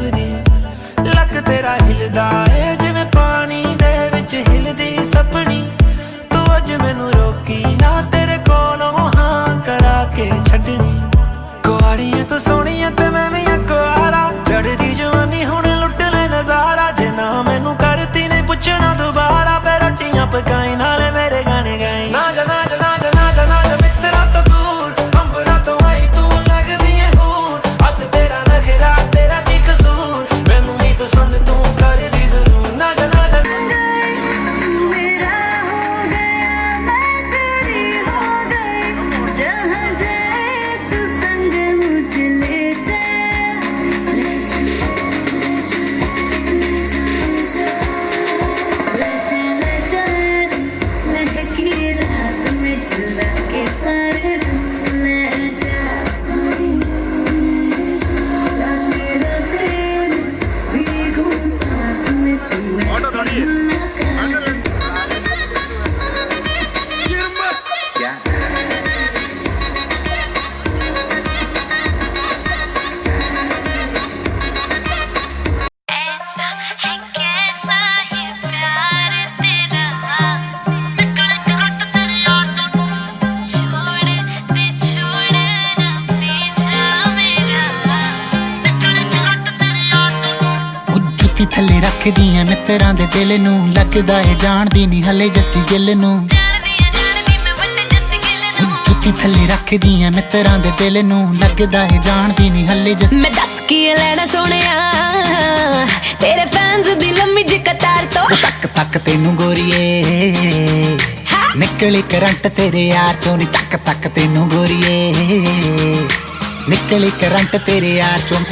लभदी लक तेरा हिलदा है जिवें पानी दे विच हिलदी सपनी तू अज मैनू रोकी ना तेरे कोलों हाँ करा के छड्डनी कुआरी है तू सोहनी है ते मैं भी कुआरा चढ़दी जवानी हुण लुट ले नजारा जे ना मैनू करती नहीं पुछना दोबारा फिर रोटियां पकाई नाले मेरे गाने गाई ना जा ना जा ना जा ना जा ना जा मित्रा तो दूर अंबरा तो आई तू लगदी है हूर हथ तेरा नखरा तेरा की कसूर मैनू नहीं पसंद तू कर दी जरूर ना जा ना जा मेरा हो गया मैं तेरी हो गई जहाँ जाए तू संग मुझे ले जा ले जा ले जा ले जा ले जा ले जा महकी रात में चला के सारे रंग ले जा ले जा राते भीगू साथ में तुम्हें ऐसा है कैसा ये प्यार तेरा छोड़ दे छोड़ ना पीछा मेरा जुत्ती थले रखदी ऐ मित्रां दे दिल नूं लगदा है जानदी नहीं हले जस्सी गिल नूं जानदी मैं वड्डे जस्सी गिल नूं जुत्ती थले रखदी ऐ मित्रां दे दिल नूं लगदा है जानदी नहीं हले जस्सी मैं दस की लेना सोहणिया तेरे फैंस दी लम्मी जी कतार तो तक तक तेनू गोरीए निकली करंट तेरे यार चों नी तक तक तेनू गोरीए निकली करंट तेरे यार चों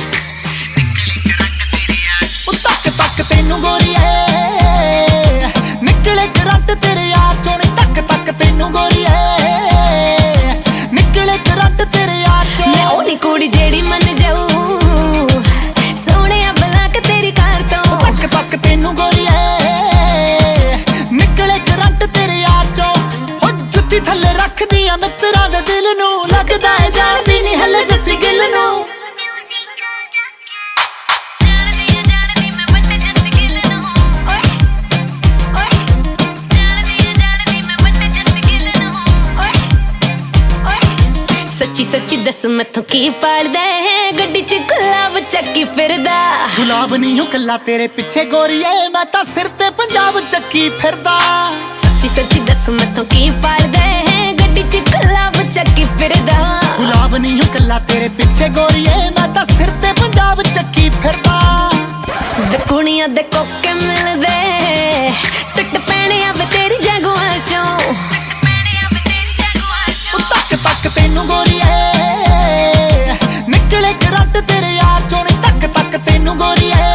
तक तक तेनू गोरीए निकले करंट तेरे यार चों नी तक तक तेनू गोरीए निकले करंट तेरे यार चों मैं ओनी कुड़ी जेड़ी मन जाऊं सोहणिया बला के तेरी कार तो तक तक तेनू गोरीए निकले करंट तेरे यार चों हो जुत्ती थल्ले रखदी आ मित्रां दे दिल नूं लगदा है जानदी नहीं हले जस्सी गिल नूं जानदी मैं वड्डे जस्सी गिल नूं ओए ओए जानदी मैं वड्डे जस्सी गिल नूं ओए ओए सच्ची सच्ची दस मैथों की पाड़दा है गड्डी च गुलाब ਚੱਕੀ ਫਿਰਦਾ गुलाब नहीं हो कल्ला तेरे पिछे गोरीए मैं तां सिर ते पंजाब चक्की फिरदा सच्ची सच्ची दस मैथों की पाड़दा है गड्डी च गुलाब ਚੱਕੀ ਫਿਰਦਾ गुलाब नहीं हो कल्ला तेरे पिछे गोरीए मैं तां सिर ते पंजाब चक्की फिरदा वे कुड़ियां दे कोके मिलदे टुट पैणे आ वे तेरी जगुआं चों तक तक तेनू गोरीए निकले करंट तेरे यार चों नी तक तक तेनू गोरीए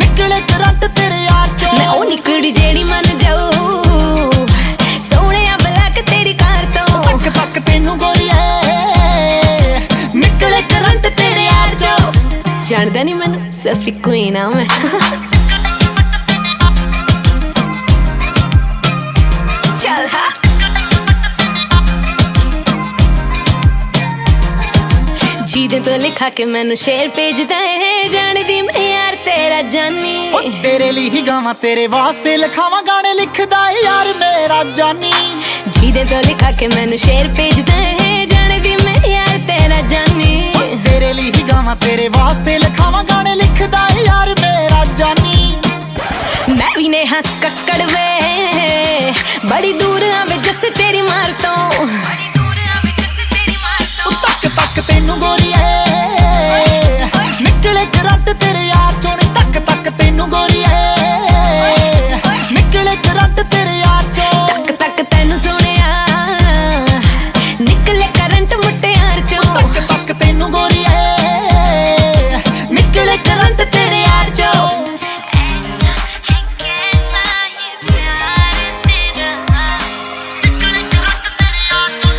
निकले करंट तेरे यार चों मैं ओ निकड़ी जेड़ी मन जाऊं सोहणिया बला के तेरी कार तो तक तक तेनू गोरीए निकले करंट तेरे यार चों जानदा नहीं मैनू सिर्फ इक्को ही नाम है चल हाँ जीदे तो लिखा के मैनू शेर भेजदा है जानदी मैं यार तेरा जानी ओ तेरे लिए ही गावां तेरे वास्ते लिखावां गाने लिखदा है यार मेरा जानी जीदे तो लिखा के मैनू शेर भेजदा है जानदी मैं यार तेरा जानी ओ तेरे लिए ही गावां तेरे वास्ते लिखावां गाने लिखदा है यार मेरा जानी मैं भी नेहा कक्कड़ वे बड़ी दूर आवे जस तेरी मार तो तक तक तेनू गोरीए निकले करंट तेरे यार चों नी तक तक तेनू गोरीए निकले करंट तेरे यार चों तक तक तेनू सोहणिया निकले करंट मुटियार चों तक तक तेनू गोरीए निकले करंट तेरे यार चों ऐसा है कैसा ये प्यार तेरा निकले करंट तेरे यार चों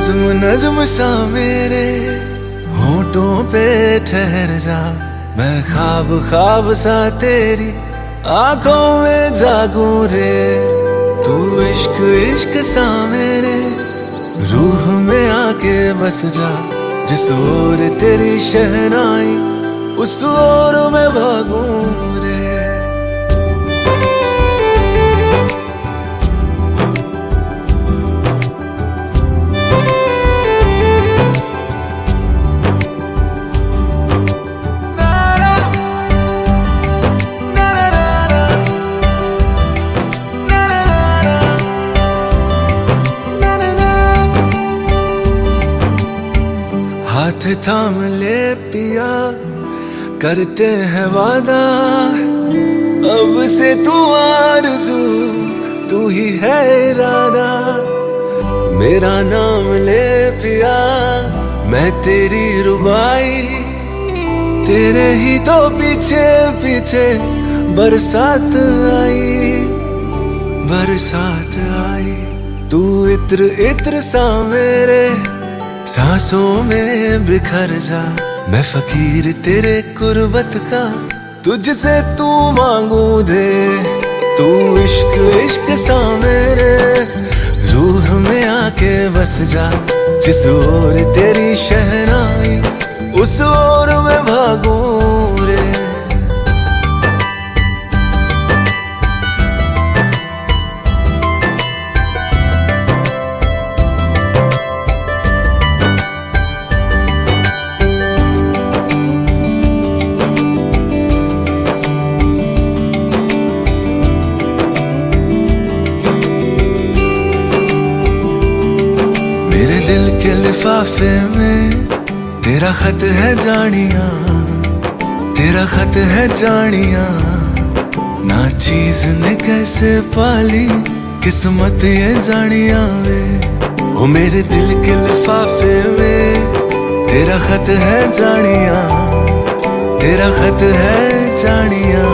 नज्म नज्म सा मेरे होठों पे ठहर जा, मैं ख्वाब ख्वाब सा तेरी आंखों में जागूं रे। तू इश्क इश्क सा मेरे रूह में आके बस जा, जिस ओर तेरी शहनाई उस ओर मैं भागूं रे। हाथ थाम ले पिया, करते हैं वादा, अब से तू आरज़ू तू ही है इरादा। मेरा नाम ले पिया, मैं तेरी रुबाई, तेरे ही तो पीछे पीछे बरसात आई, बरसात आई। तू इत्र इत्र सा मेरे सांसों में बिखर जा, मैं फकीर तेरे कुर्बत का, तुझसे तू मांगू दे। तू इश्क इश्क सा मेरे रूह में आके बस जा, जिस ओर तेरी शहनाई उस ओर मैं भागूं रे। मेरे दिल के लिफाफे में तेरा खत है जानिया, तेरा खत है जानिया। ना चीज ने कैसे पाली किस्मत ये जानिया वे। ओ मेरे दिल के लिफाफे में तेरा खत है जानिया, तेरा खत है जानिया।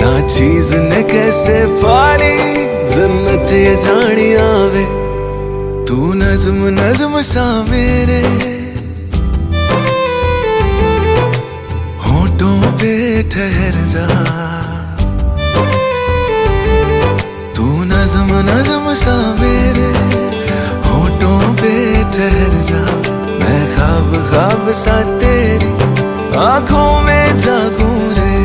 ना चीज ने कैसे पाली जन्नत ये जानिया वे। तू नज्म नज्म सा मेरे होठों पे ठहर जा, तू नज्म नज्म सा मेरे होठों पे ठहर जा। मैं ख्वाब ख्वाब सा तेरी आंखों में जागूं रे।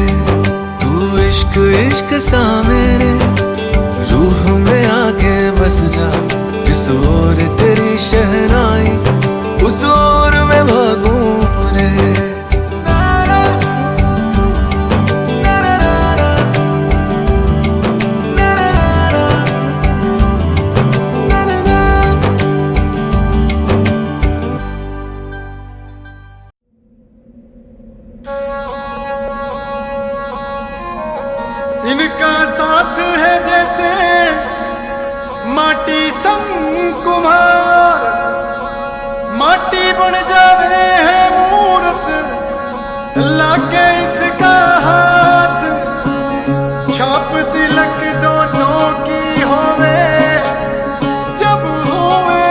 तू इश्क इश्क सा मेरे रूह में आके बस जा, जिस ओर तेरी शहनाई उस ओर मैं भागूं रे। इनका साथ है जैसे माटी संग कुम्हार, माटी बन जावे है मूरत लागे इसका हाथ। छाप तिलक दोनों की होवे जब होवे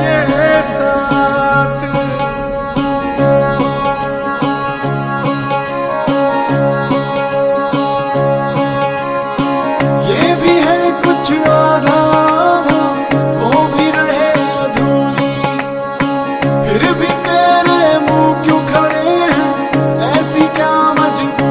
ये साथ। ये भी है कुछ आधा, वो भी रहे अधूरी, फिर भी तेरे मुंह क्यों खड़े हैं, ऐसी क्या मजबूरी।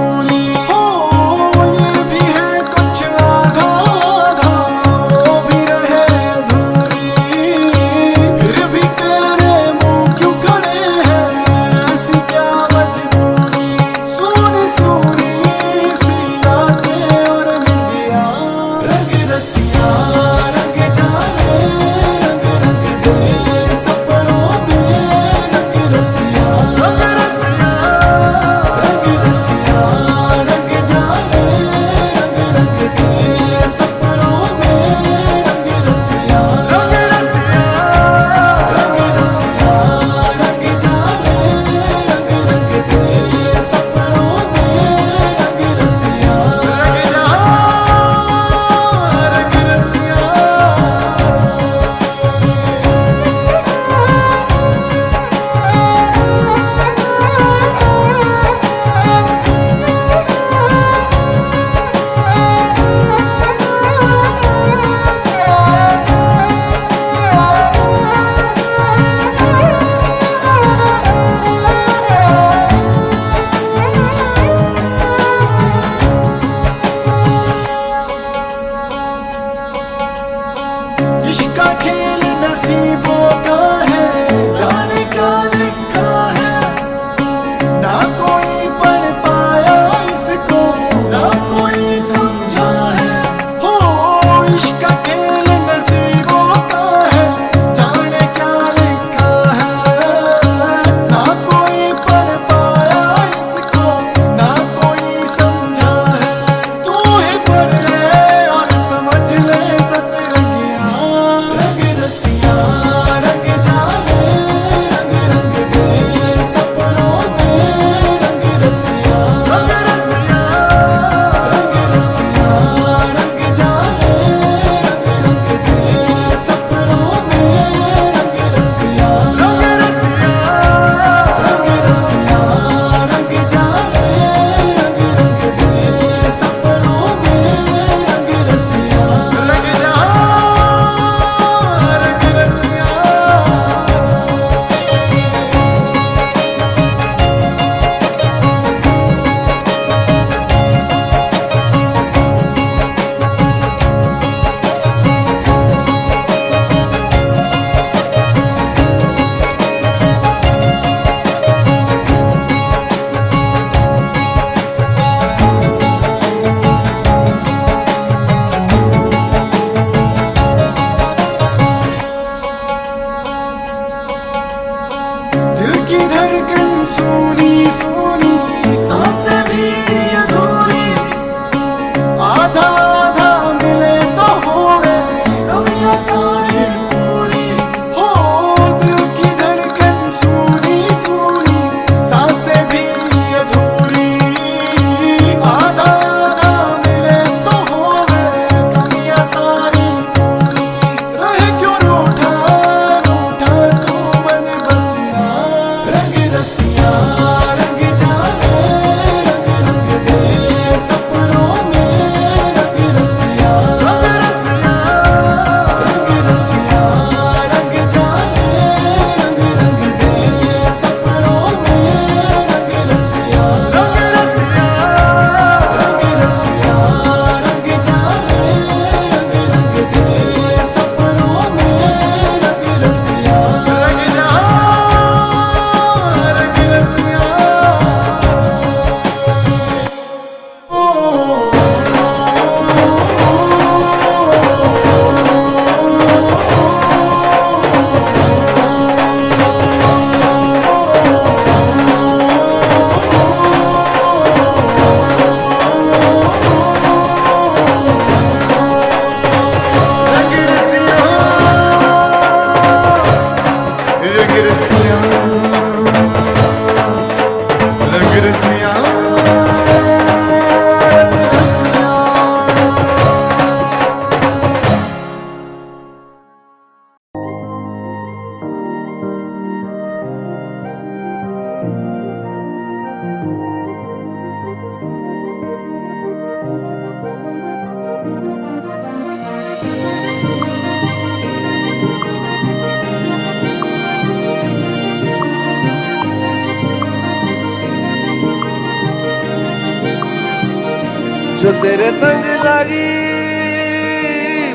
जो तेरे संग लगी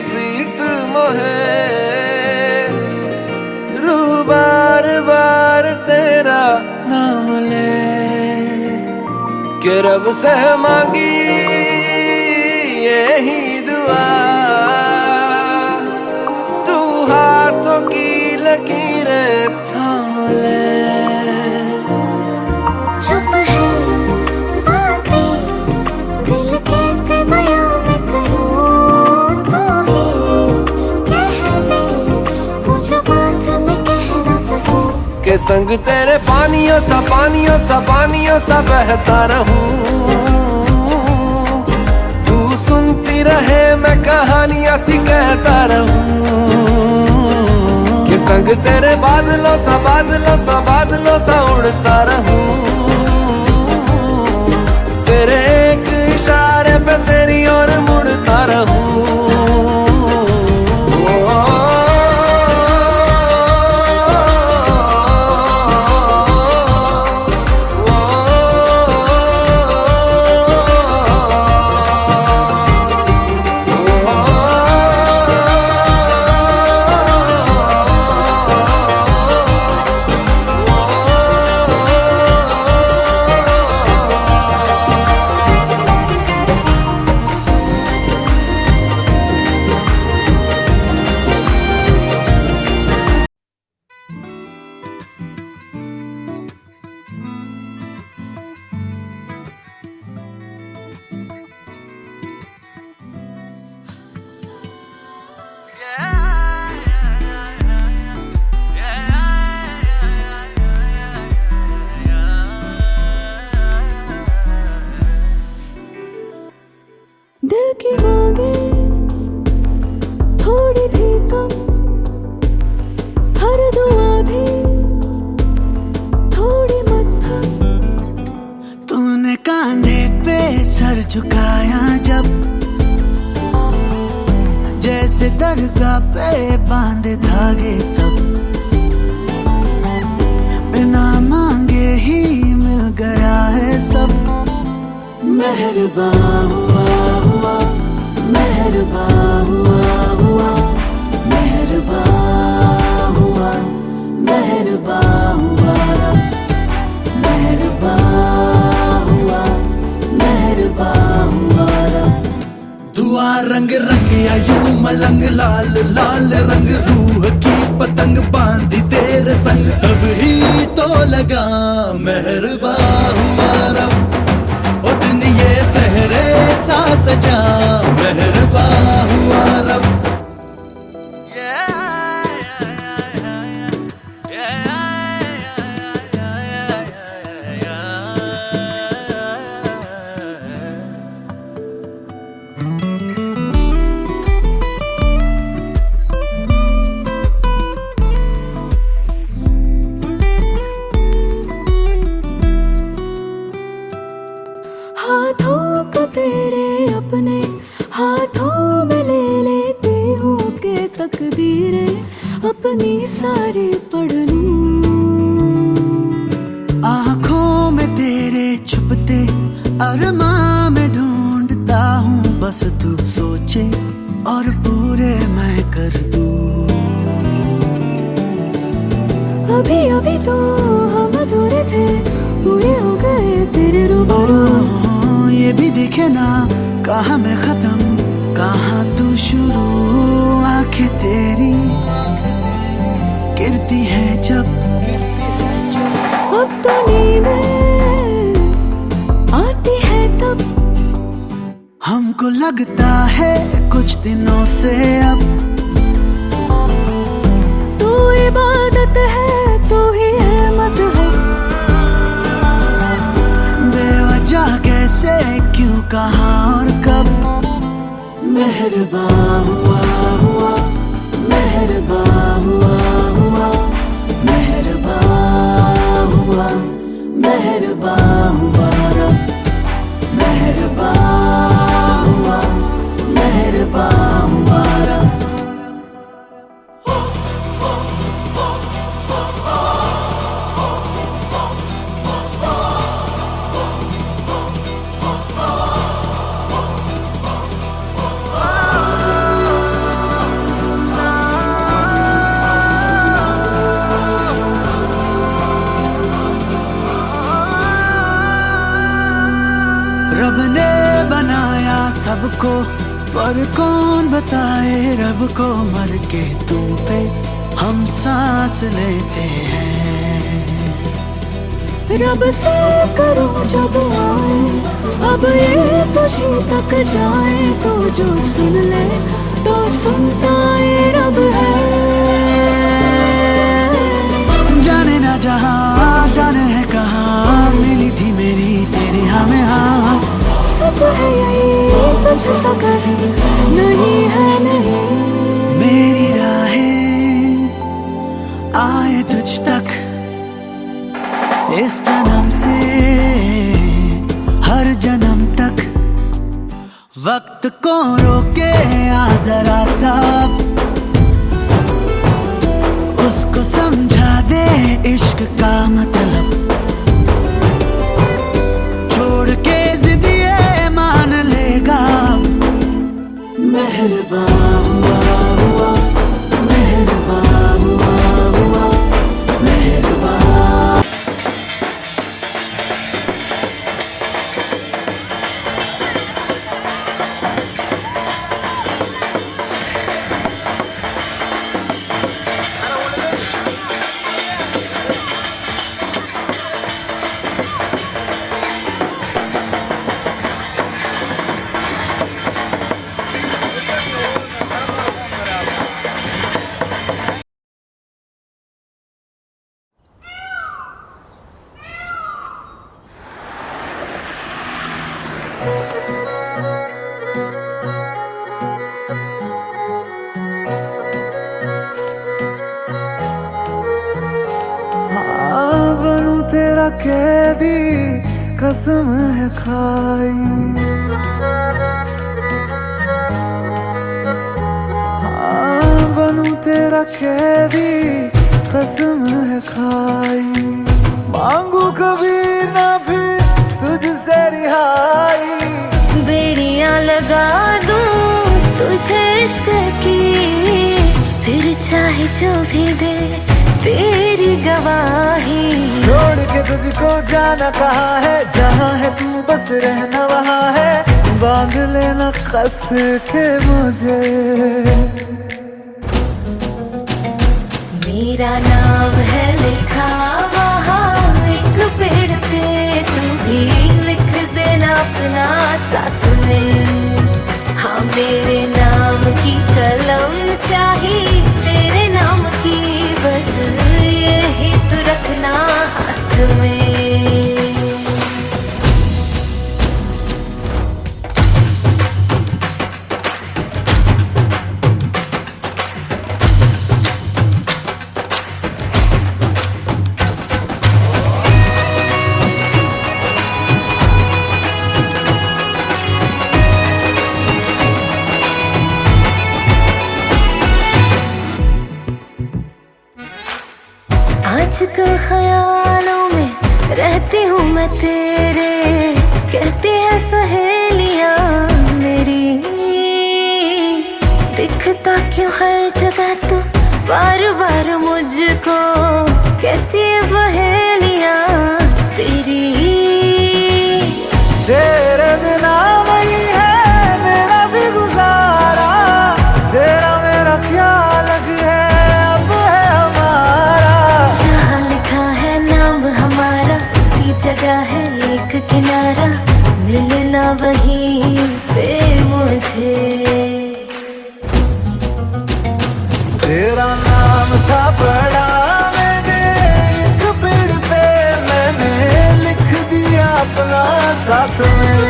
प्रीत मोहे, रूह बार बार तेरा नाम ले, के रब से मांगी यही दुआ, तू हाथों की लकीरें थाम ले। चुप है बातें, दिल कैसे बयां मैं करूं, तू ही कह दे वो जो बात मैं कह ना सकूं। के संग तेरे पानियों सा बहता रहूं, तू सुनती रहे मैं कहानियां सी कहता रहूं, के संग तेरे बादलों सा उड़ता रहूं, तेरे एक इशारे पे तेरी ओर मुड़ता रहूं। दिल की मांगे थोड़ी थी कम, हर दुआ भी थोड़ी मध्यम। तूने कांधे पे सर झुकाया जब, जैसे दरगाह पे बांधे धागे तब, बिना मांगे ही मिल गया है सब। मेहरबान हुआ, मेहरबान हुआ, मेहरबान हुआ, मेहरबान हुआ, मेहरबान हुआ, मेहरबान हुआ। दुआ रंग रंगिया यूं मलंग लाल लाल रंग, रूह की पतंग बांधी तेरे संग, तब ही तो लगा मेहरबान हुआ रब। ओ दिन ये सहरे सा सजा, मेहरबान हुआ रब। हाथों को तेरे अपने हाथों में ले लेती हूँ, के तकदीरें अपनी सारी पढ़ लूं। आँखों में तेरे छुपते अरमां में ढूंढता हूँ, बस तू सोचे और पूरे मैं कर दूं। अभी अभी तो हम अधूरे थे, पूरे हो गए तेरे रूबरू। ये भी दिखे ना कहाँ मैं खत्म कहाँ तू शुरू, आंखें तेरी गिरती है जब, अब तो नींदें आती है तब, हमको लगता है कुछ दिनों से अब। तू इबादत है, तू ही है मज़हब। बेवजह कैसे क्यों कहाँ और कब, मेहरबान हुआ, मेहरबान हुआ, मेहरबान हुआ, मेहरबान हुआ रब। मेहरबान हुआ, मेहरबान हुआ रब। रब ने बनाया सबको, पर कौन बताए रब को, मर के तुम पे हम सांस लेते हैं। रब से करो जब आए, अब ये तुझे तक जाए, तो जो सुन ले तो सुनता ये रब है। जाने ना जहाँ जाने है कहाँ, मिली थी मेरी तेरी हमें हाँ। सच है यही तुझ सा कहीं नहीं है नहीं। मेरी राहें आए तुझ तक इस जन्म से हर जन्म तक, वक्त को रोके आ जरा सा, उसको समझा दे इश्क का मतलब, छोड़ के जिद ये मान लेगा। मेहरबान हुआ हुआ, मेहरबान हुआ हुआ, मेहरबान। बनूं तेरा कैदी कसम है खाई, बनूं तेरा कैदी कसम है खाई, मांगू कभी ना फिर तुझसे रिहाई। बेड़ियां लगा दूं तुझे इश्क की, फिर चाहे जो भी दे तेरी गवाही। छोड़ के तुझको जाना कहाँ है, जहाँ है तू बस रहना वहाँ है, बांध लेना कस के मुझे। मेरा नाम है लिखा वहाँ एक पेड़ पे, तू भी लिख देना अपना साथ में। हाँ मेरे नाम की कलम स्याही तेरे नाम की, बस यही तो रखना हाथ में। आजकल ख्यालों में रहती हूँ मैं तेरे, कहती है सहेलियाँ मेरी, दिखता क्यों हर जगह तू बार बार मुझको, कैसी पहेलियाँ तेरी। तेरे बिना नहीं है मेरा भी गुजारा, तेरा मेरा क्या लग है अब है हमारा। जहाँ लिखा है नाम हमारा उसी जगह है एक किनारा, मिलना वहीं पे मुझे। तेरा नाम था पढ़ा मैंने एक पेड़ पे, मैंने लिख दिया अपना साथ में।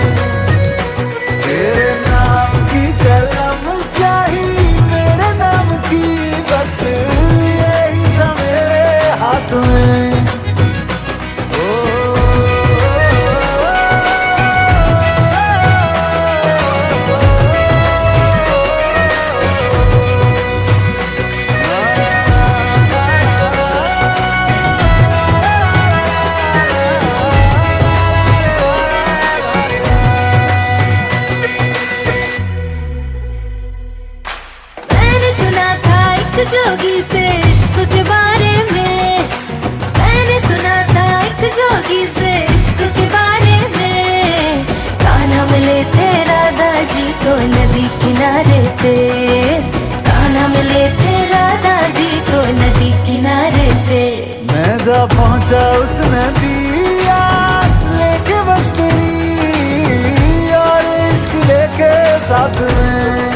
तेरे नाम की कलम स्याही मेरे नाम की, बस यही था मेरे हाथ में। जोगी से इश्क के बारे में, मैंने सुना था एक जोगी से इश्क के बारे में, कान्हा जा पहुंचा उसने दिया लेके बस तेरी और इश्क लेके साथ में।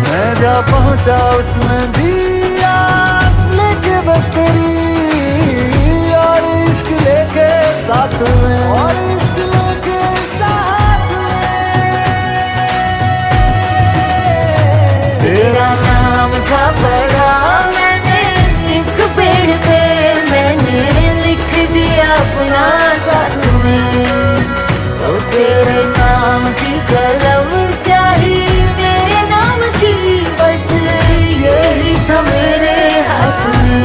मैं जा पहुंचा उसने दिया लेके बस तेरी और इश्क लेके साथ में, और इश्क लेके साथ में। तेरा नाम था पढ़ा मैंने एक पेड़ पे, मैंने लिख दिया अपना साथ में। ओ तेरे नाम की कलम स्याही मेरे नाम की, बस यही था मेरे हाथ में।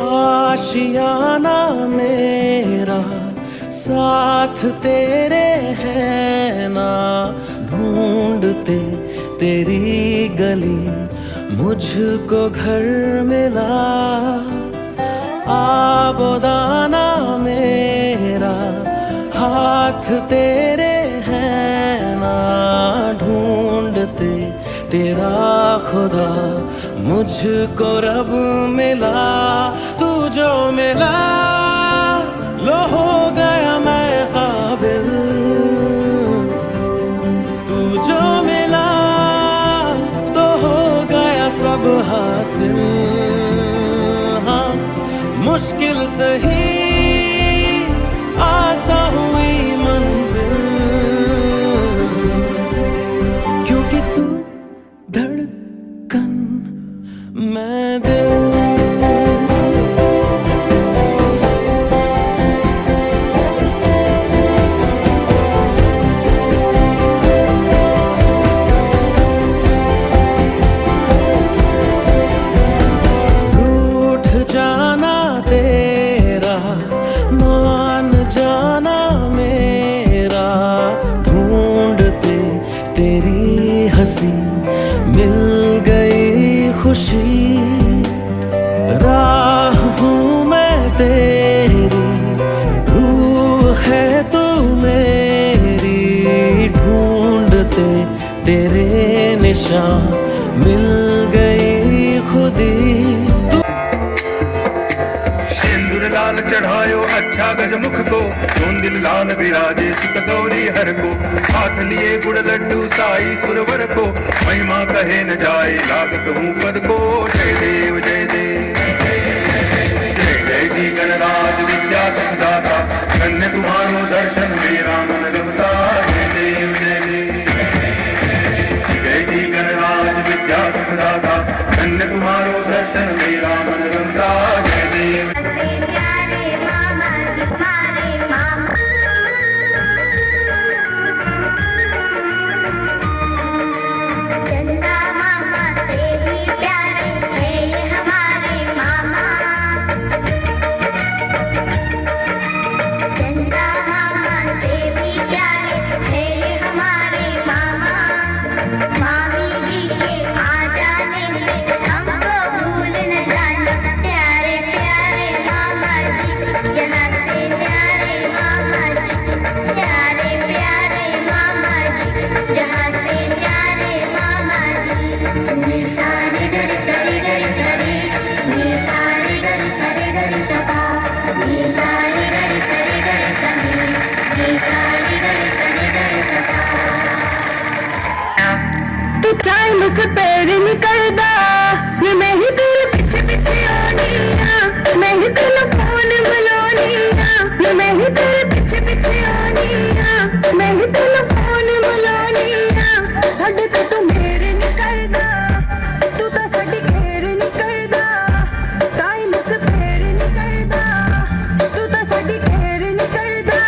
आशियाना मेरा साथ तेरे है ना, ढूंढते तेरी गली मुझको घर मिला। आबोदाना मेरा हाथ तेरे है ना, ढूंढते तेरा खुदा मुझको रब मिला। तू जो मिला लो हो गया मैं काबिल, तू जो मिला तो हो गया सब हासिल। हाँ मुश्किल सही आसा हुई मंजिल, क्योंकि तू धड़कन मैं दिल। रूठ जाना तेरा मान जाना मेरा, ढूंढते तेरी हंसी मिल गई खुशी। राह हूँ मैं तेरी, रूह है तू मेरी, ढूंढते तेरे निशान मिल गई खुदी। सिंदूर लाल चढ़ायो अच्छा गजमुख को, दिल लाल विराजे सुखदौरी हर को। हाथ लिए गुड़ लड्डू साई सुरवर को, महिमा कहे न जाए लागत हूँ पद को। जय देव जय देव जय जय जी गणराज विद्या सुखदाता, धन्य तुम्हारो दर्शन मेरा मन रमता। जय देव जय देव जय जी गणराज विद्या सुखदाता, धन्य तुम्हारो दर्शन मेरा मन रमता। जय देव टाइम से पैर निकलदा, मैं ही तेरे पीछे पीछे आनी हां, मैं ही तेरा फोन बुलानी हां, मैं ही तेरे पीछे पीछे आनी हां, मैं ही तेरा फोन बुलानी हां। साडे ते तू मेरे नहीं करदा, तू तो साडी खेर नहीं करदा। टाइम से पैर नहीं करदा, तू तो साडी खेर नहीं करदा।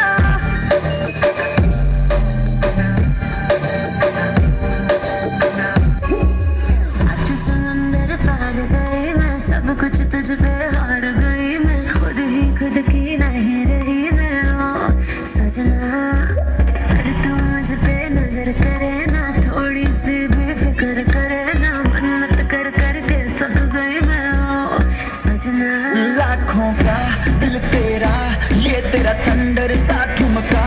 मेरा दिल तेरा, ये तेरा थंडर सा ठुमका,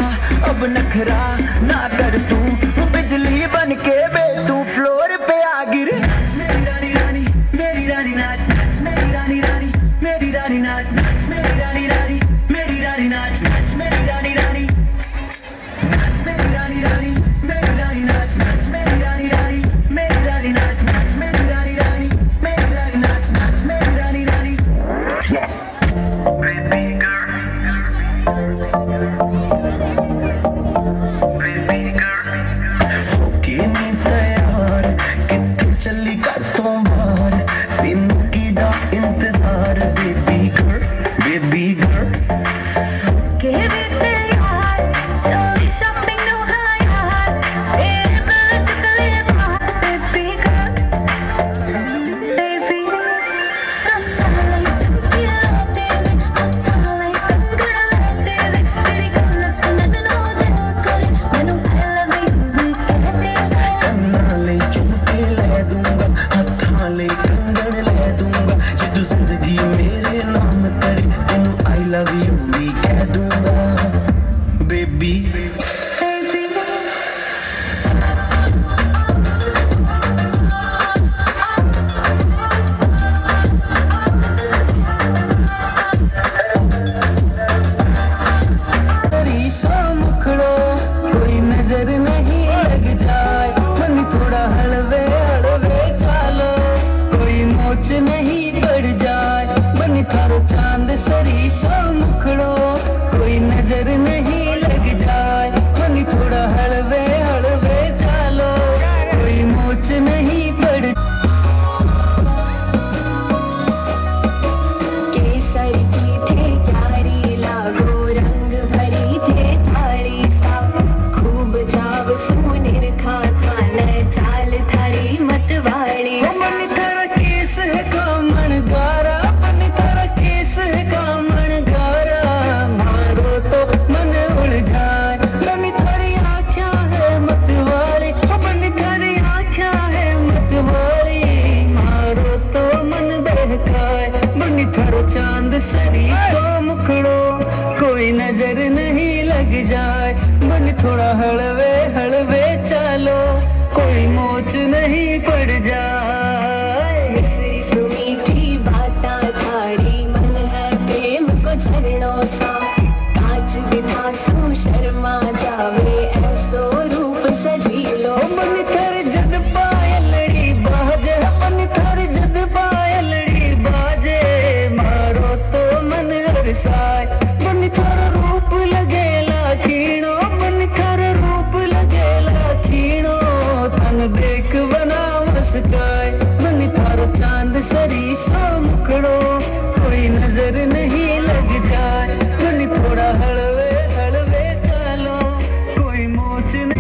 अब नखरा ना कर तू, बिजली बन के बे तू फ्लोर पे आ गिर। मेरी रानी रानी मेरी रानी नाच नाच, मेरी रानी रानी मेरी रानी नाच नाच, मेरी रानी रानी मेरी रानी नाच नाच, मेरी रानी रानी नाच, मेरी रानी रानी मेरी रानी नाच नाच, मेरी रानी रानी मेरी रानी नाच नाच, मेरी रानी रानी मेरी रानी नाच नाच, मेरी रानी रानी। Baby girl, baby girl, होके नी तैयार कित्थे चली कर तों बाहर, तेनू कीदा इंतजार बेबी गर्ल, बेबी गर्ल। के बेटे यार चली शॉपिंग नु है यार, तेरे पर चले बाहर बेबी गर्ल, बेबी कत्ताले छुट्टी लाते वे, कत्ताले कंगड़ लाते वे, तेरी गल सुन नो दिल करे, मैनू I love you कहते वे। कन्ना ले झुमके ले दूंगा, हत्थां ले कंगड़ ले दूंगा, जे तू जिंदगी मेरे नाम करे, तेनू I love you भी कह दूंगा बेबी। तेरी सो मुखड़ो कोई नजर नहीं लग जाए, मन थोड़ा हलवे हलवे चालो, कोई मोच नहीं पड़ जाए, मन थारो चांद सरी सो मुखड़ो कोई नजर नहीं लग जाए, मन थोड़ा हलवे हलवे चालो, कोई मोच नहीं पड़। केसर की थे क्यारी लागो, रंग भरी थे थाली सा, खूब जाव सुनिर खा थाने चाल थारी मतवाली सा। मन थारा केस है कामण गारा, मन थारा केस है कामण गारा, मारो तो मन उड़ जाए, मन थारी आँखियाँ है मतवाली, मन थारी आँखियाँ है मतवाली, मारो तो मन बहकाए, मन थारो चांद सरी सो मुखड़ो कोई नजर नहीं लग जाए, मन थोड़ा हलवे हलवे चालो, कोई मोच नहीं पड़ जाए। मिसरी सुमीठी बाता थारी, मन है प्रेम को झरणों सा, कांच बिधा सू शर्मा जावे, ऐसो रूप सजी लो। मन थर जद पायलड़ी बाजे, मन थर जद पायलड़ी बाजे, मारो तो मन हरसाए, मन थर रूप लगेला खीणो, मन थर रूप लगेला खीणो, तन देख बना मस्काए, मन थारो चांद सरी सो मुखड़ो कोई नजर नहीं लग जाए, मन थोड़ा हलवे हलवे चालो, कोई मोच नहीं।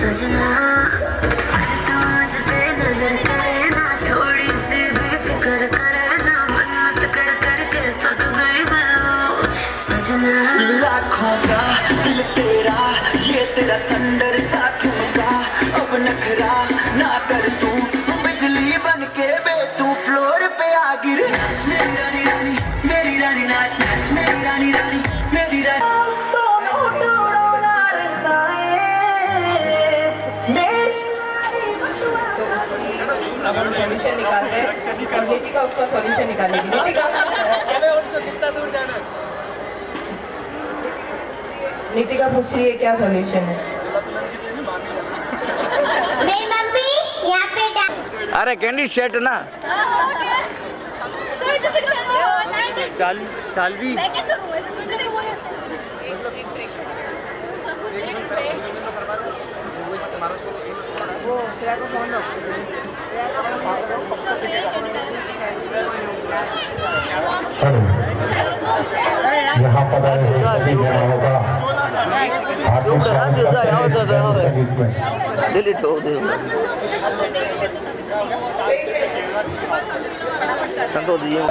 सजना पर तू मुझ पे नजर करे ना, थोड़ी सी भी फिक्र करे ना, मन्नत कर कर के थक गई मैं ओ सजना। लाखों का दिल तेरा, ये तेरा थंडर सा ठुमका, अब नखरा ना कर तू, बिजली बन के बे तू फ्लोर पे आ गिर। मेरी रानी रानी मेरी रानी नाच नाच, मेरी रानी रानी मेरी रानी। अब हम सॉल्यूशन निकाल रहे हैं और नीतिका उसका सॉल्यूशन निकालेगी। नीतिका पूछ रही है क्या सॉल्यूशन है। मेरी मम्मी यहाँ पे अरे कैंडी सेट ना सालवी मैं क्या करूँ? यहाँ पर होगा डिलीट हो दे संतो दीजिए।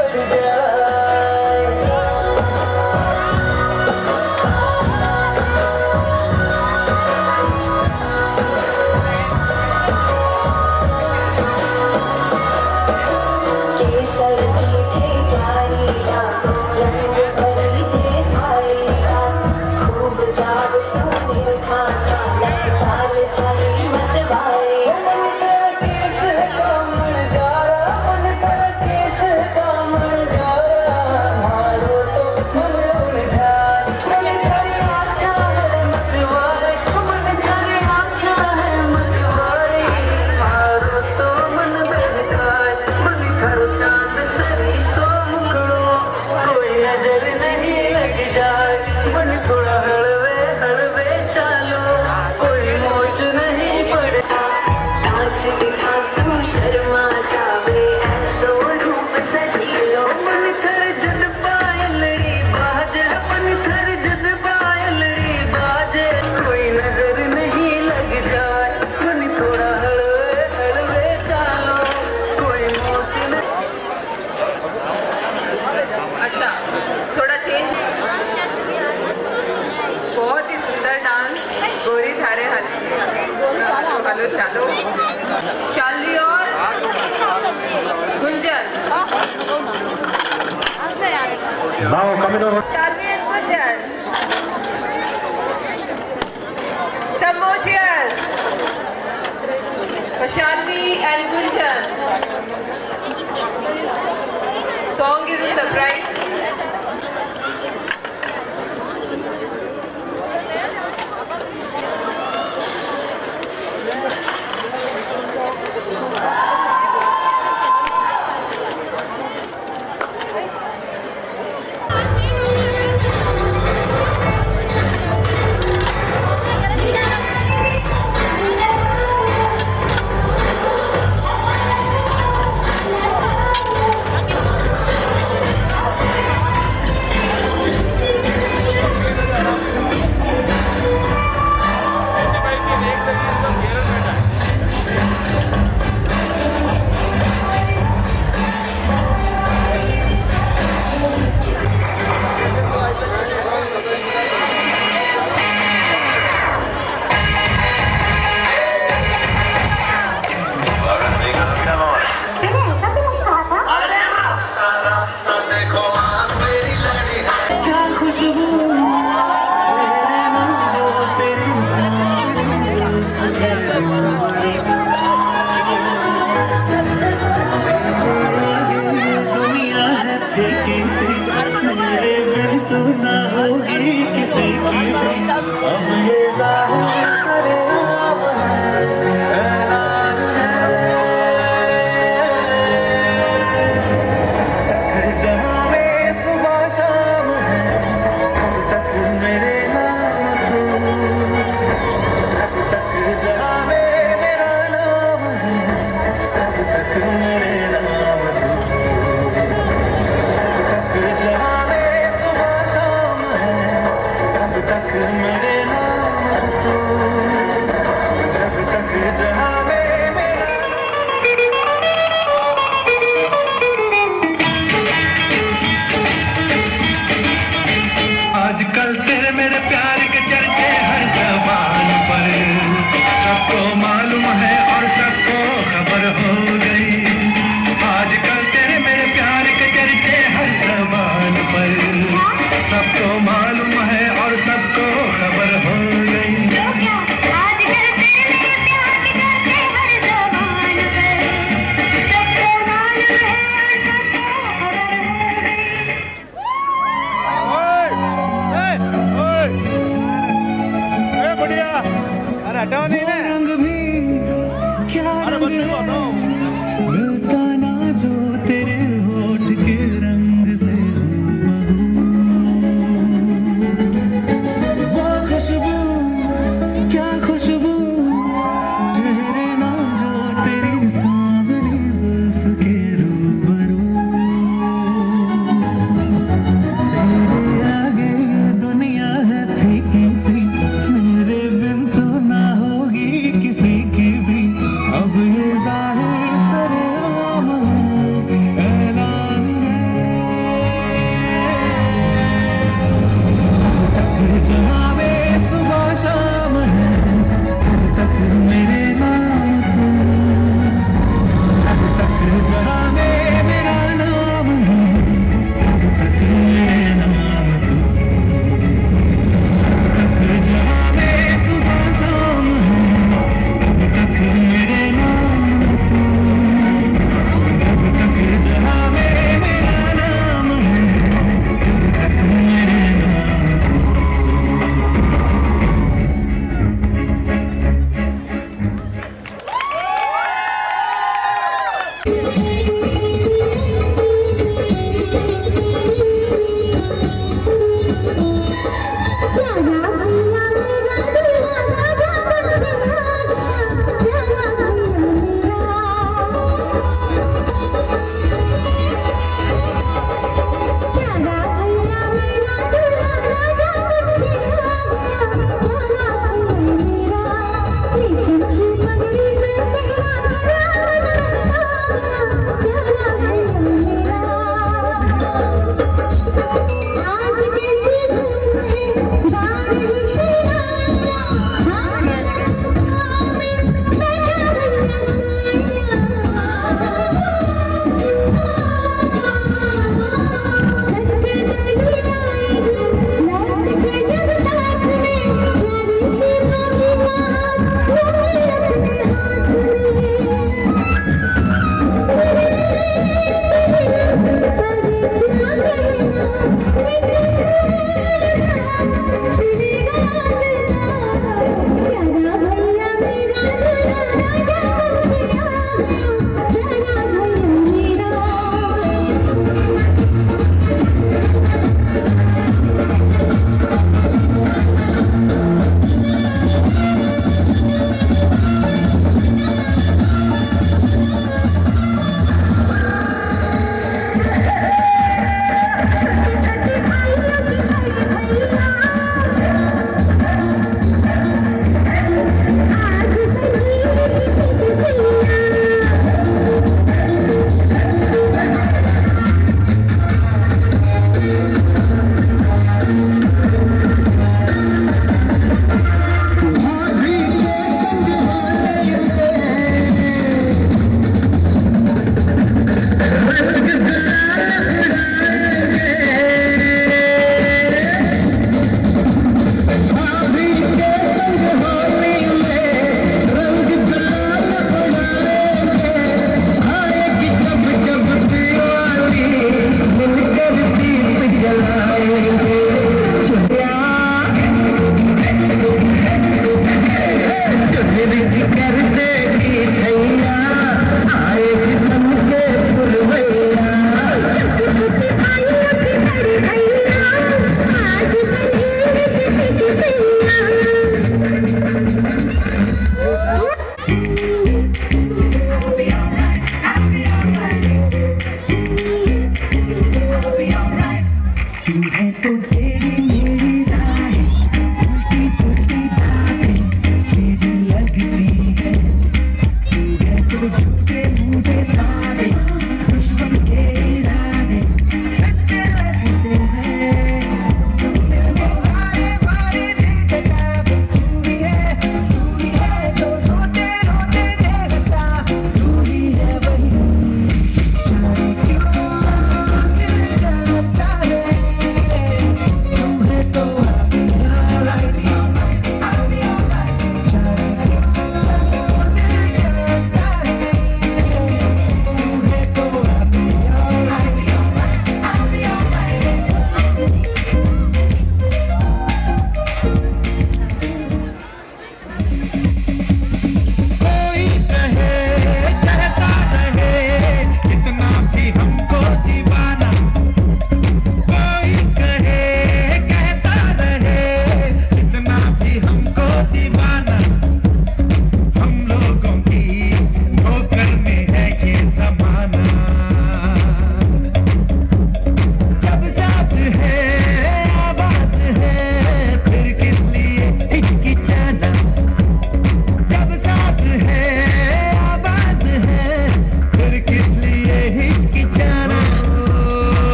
चलो शालवी और Gunjan. Shalvi and Gunjan, some more cheers for Shalvi and Gunjan. Song is a surprise. मेरे नाम वो रंग भी क्या रंग है मिलता ना जो तेरे होठ के रंग से वो खुशबू क्या खुशबू तेरे ना जो तेरी सांवली जुल्फ के रूबरू तेरे आगे दुनिया है फीकी सी मेरे बिन तो ना होगी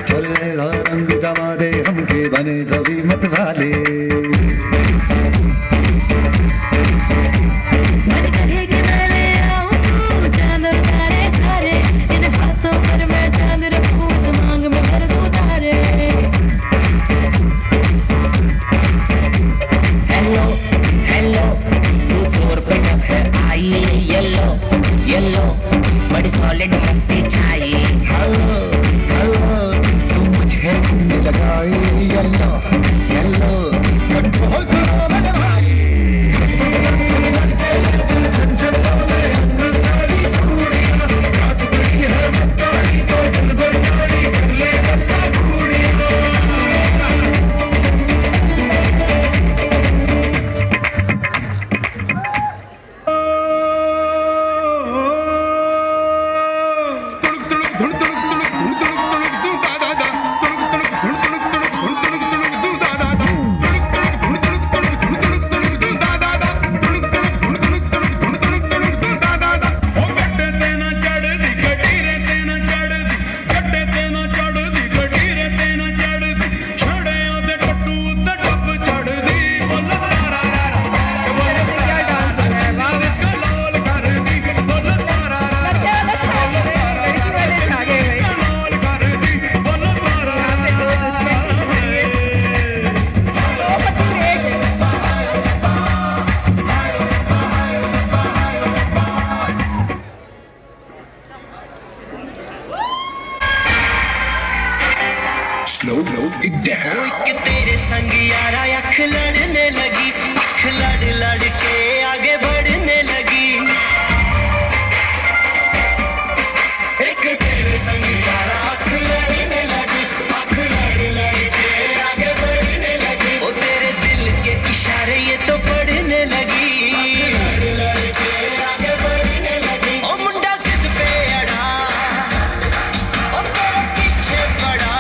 चलेगा रंग जमा दे हमके बने सभी मत वाले येलो बड़ी सॉलिड मस्ती छाई हेलो हेलो तू मुझे घूमने लगाई येलो येलो कंट्रोल करो मेरे भाई तेरे संग यारा अख लड़ने लगी अख लड़ लड़ के आगे बढ़ने लगी एक तेरे संग यारा अख लड़ने लगी अख लड़ लड़ के आगे बढ़ने लगी ओ तेरे दिल के इशारे ये तो पढ़ने लगी लड़ लड़ के आगे बढ़ने लगी ओ मुंडा जिद पे अड़ा ओ तेरे पीछे पड़ा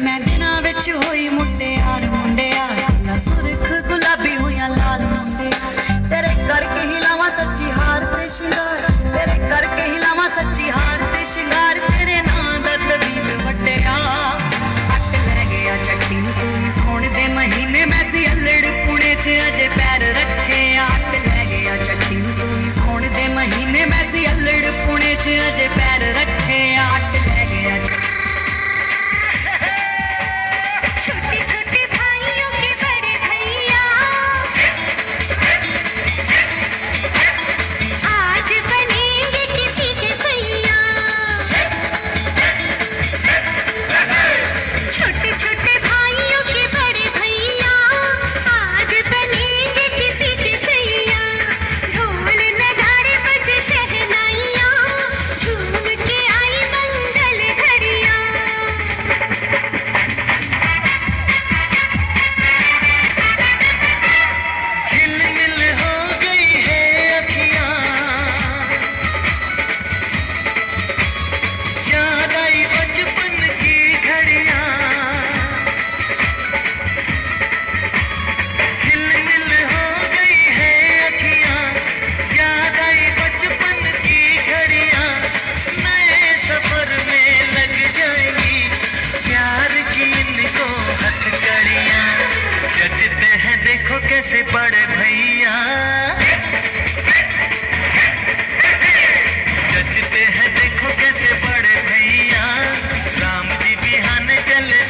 मैं दिना विच होई मुटियार मुंडिया ना सुरख गुलाबी हुआ लाल मुंडिया तेरे करके हिलावा सच्ची हार ते शिंगार तेरे करके हिलावा सच्ची हार ते शिंगार तेरे नां दा तबीब वड्डिया अट ले गया चट्टी नूं तू ही सौण दे महीने मैं सी अल्लड़ पुणे च अजे पैर रखे अट ले गया चट्टी नूं तू ही सौण दे महीने मैं सी अल्लड़ पुणे च अजे पैर रखे अट ले गया कैसे बड़े भैया जचते हैं देखो कैसे बड़े भैया राम जी बिहान चले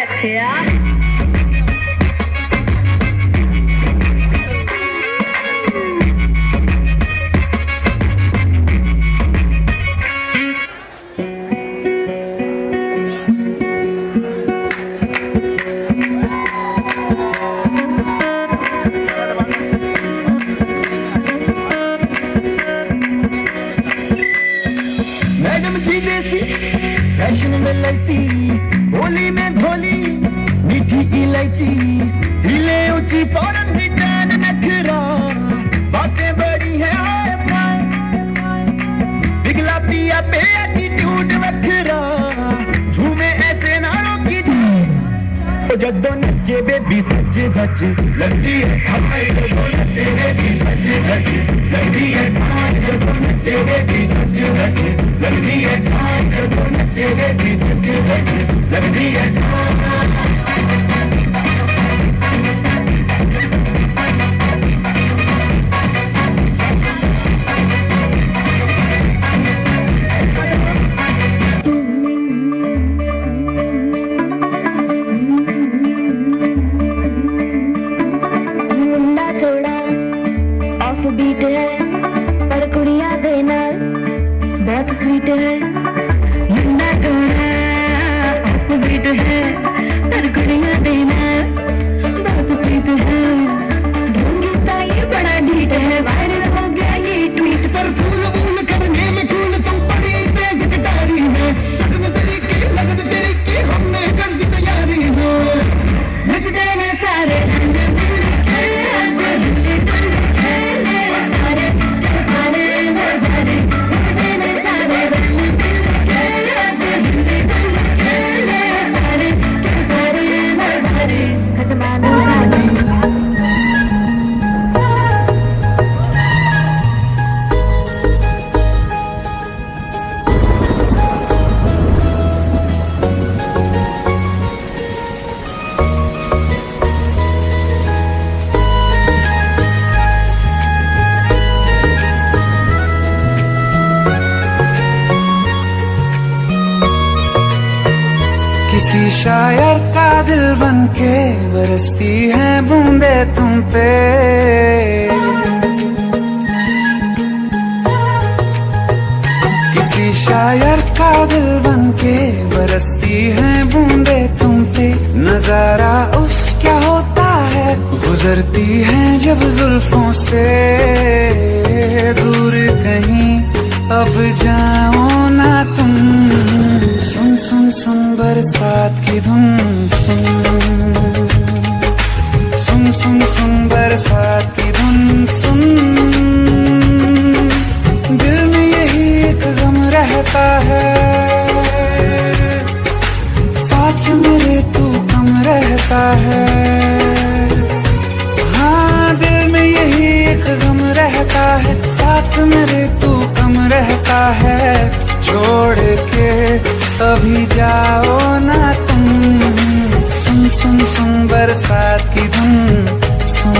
ਇੱਥੇ ਆ मैडम जी देसी फैशन में लगती भोली में भोली मीठी इलायची हिले ऊंची फौरन भी जान नखरा बातें बड़ी है पिघला पिया पे एटीट्यूड वखरा झूमे ऐसे ना रोकी जदों नचे बेबी सच धच लगती है हमारी जदों नचे बेबी सच धच लगती है जदों नचे बेबी सच धच लगती है जदों नचे बेबी सच धच लगती है मुंडा थोड़ा ऑफ बीट है पर कुड़िया दे नाल बहुत स्वीट है मुंडा थोड़ा ऑफ बीट है पर कुड़िया दे नाल बहुत स्वीट है ढोंगी सा ये बड़ा ढीठ है वायरल हो गया ये ट्वीट पर फूल वूल करने में कूल तुम बड़ी तेज कटारी है लगन तेरी की हमने कर दी तैयारी है नचते ने सारे किसी शायर का दिल बनके बरसती है बूंदे तुम पे किसी शायर का दिल बनके बरसती है बूंदे तुम पे नजारा उफ क्या होता है गुजरती है जब जुल्फों से दूर कहीं अब जाओ ना तुम सुन सुन सुन बरसात की धुन सुन सुन सुन सुन बरसात की धुन सुन दिल में यही एक गम रहता है साथ मेरे तू कम रहता है हाँ दिल में यही एक गम रहता है साथ मेरे तू कम रहता है छोड़ के अभी जाओ ना तुम सुन सुन सुन बरसात की धुन सुन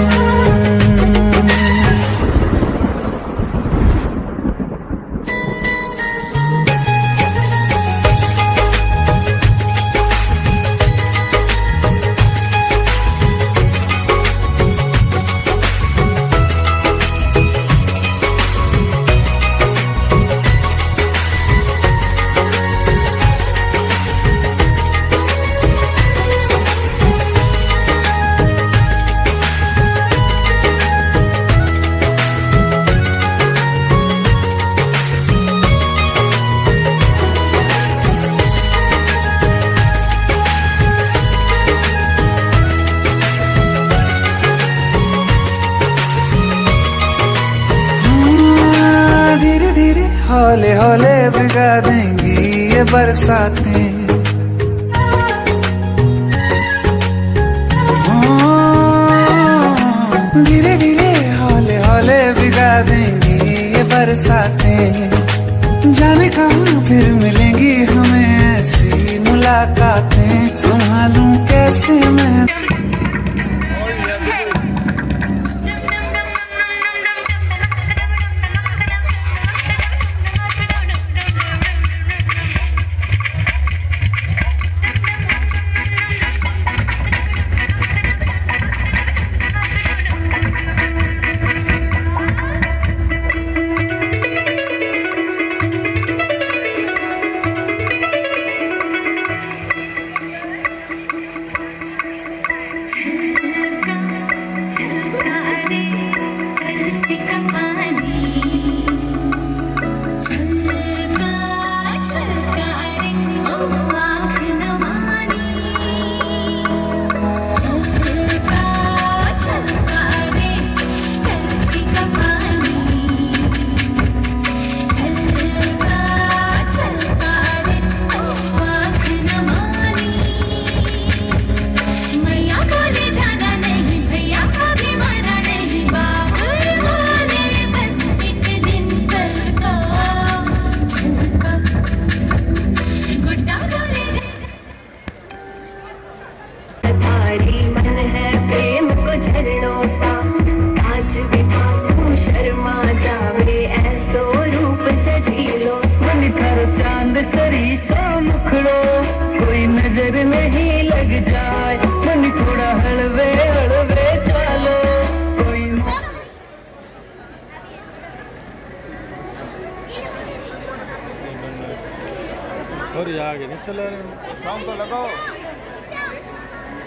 हौले हौले भिगा देंगी ये बरसातें धीरे धीरे हौले हौले भिगा देंगी ये बरसातें जाने कहाँ फिर मिलेंगी हमें ऐसी मुलाकातें संभालूं कैसे मैं भारी मन है प्रेम को झरणों सा, कांच भी थासू शर्मा जावे ऐसो रूप सजीलो। मन थारो चांद सरी सा मुखड़ो, कोई नजर नहीं लग जाए। मन थोड़ा हलवे हलवे चालो, कोई और आगे नहीं चला रहे, शाम को लगाओ।